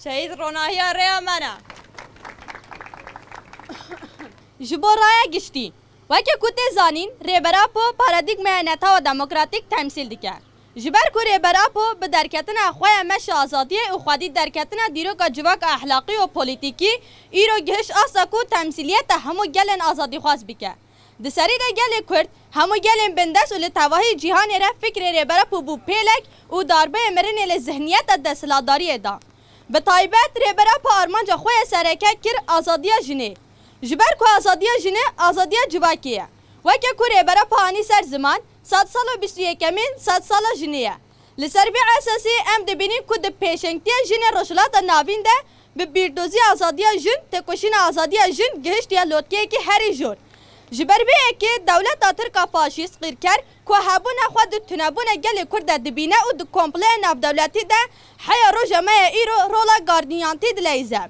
شهید روناهی ریا منه جبو رای گشتی وکی کت زانین ریبرا پو پارادیگم نتا و دموکراتیک تمثیل دیکه جبر کو ریبرا پو به درکتن خواه مش آزادی و خودی درکتن دیرو کا جواک اخلاقی و پولیتیکی ایرو گهش آسا کو تمثیلیت همو گلن آزادی خواست بکه دسری ده گل کرد همو گلن بندس و لتواهی جهان را فکر ریبرا پو بو پیلک و داربه مرن لذهنیت دستلاداری دا به تایبت ریبرا پو آرمانجا خواه سرکه کر آزادی جنه جبر کو آزادی جنه آزادی جواکیه وکی کو ریبرا پو آنی سر زمان 100 سال و 21 100 سال جنیه لسر بی اساسی ام دبینی کو د پیشنگتی جنه رشلات ناوین ده به بیردوزی آزادی جن تکوشین آزادی جن گهشت یا لوتکه کی هری جور جبر بی که دولت آتر کا فاشیست غیر کر کو هبون خود تنبون گل کرد دبینه و د کمپله ناب دولتی ده حیا رو جمعه ایرو رولا گاردینیانتی دلیزه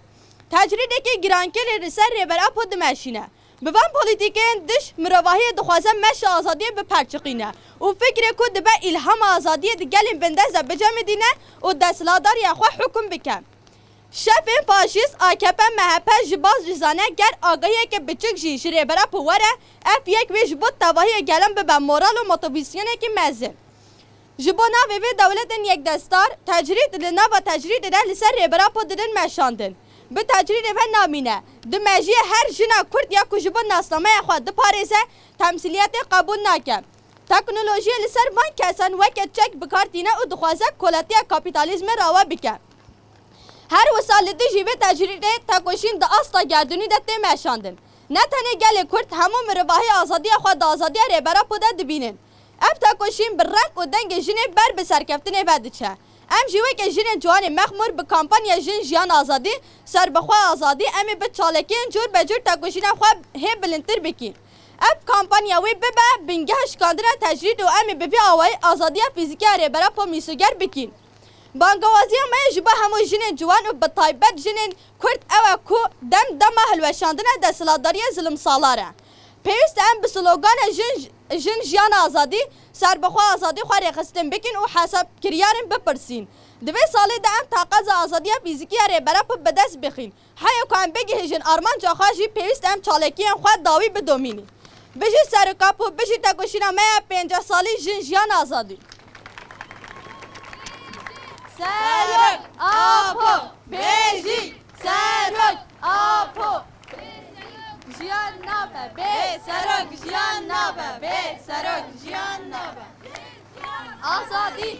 تجریده که گرانکل رسر ریبرا پو دمشینه بوان پولیتیکین دش مرواهی دخوازه مش آزادی به پرچقینه و فکر کو دبه الهام آزادی دگلین بندازه بجام دینه و دستلادار یا خو حکم بکن شف فاشیست آکپه مهپه جباز جزانه گر آگاهی که بچک جیش ریبرا پو وره اف یک ویش بود تواهی گلم به مورال و موتویسیونه که مزن جبو ناوی دولت یک دستار تجرید لنا و تجرید ده لسر ریبرا پو ددن مشاندن به تجرید و نامینه دمجی هر جنا کرد یا کجبو ناسنامه خود پاریزه تمثیلیت قبول نکن تکنولوژی لسر وان کسان وکت چک بکار دینه و دخوازه کلاتی کاپیتالیزم راوا بکن هر وسال دی جیوه تجرید تکوشین دا آستا گردونی ده تیمشاندن نه تنه گل کرد همون مرواهی آزادی خود آزادی ریبرا پوده دبینن اف تکوشین بر رنگ و دنگ جنه بر به سرکفتنه بدچه ام جیوه که جن جوان مخمور به کامپانیا جن جیان آزادی سر بخواه آزادی امی به چالکین جور به جور تکوشین خواه هم بلندتر بکین اف کامپانیا وی ببه بینگهش کاندن تجرید و امی ببی آوای آزادی فیزیکی ریبرا پو میسوگر بکین بانگوازی ما جبه همو جن جوان و به تایبت جن کرد او کو دم هلوشاندن دستلاداری ظلم سالاره پیوست ام به سلوگان جن جیان آزادی سر بخواه آزادی خواه رخستن بکن و حساب کریارن بپرسین دوی سالی ده ام تاقاز آزادی فیزیکی ریبرا پو بدست بخین حیو که ام بگی هجن آرمان جاخواه جی پیوست ام چالکی خواه داوی بدومینی بجی سرکاپو بجی تکوشینا میا 50 سالی جن جیان آزادی سرک آپو بجی سرک آپو jiyan nabe bê serok jiyan nabe bê serok jiyan nabe Azadî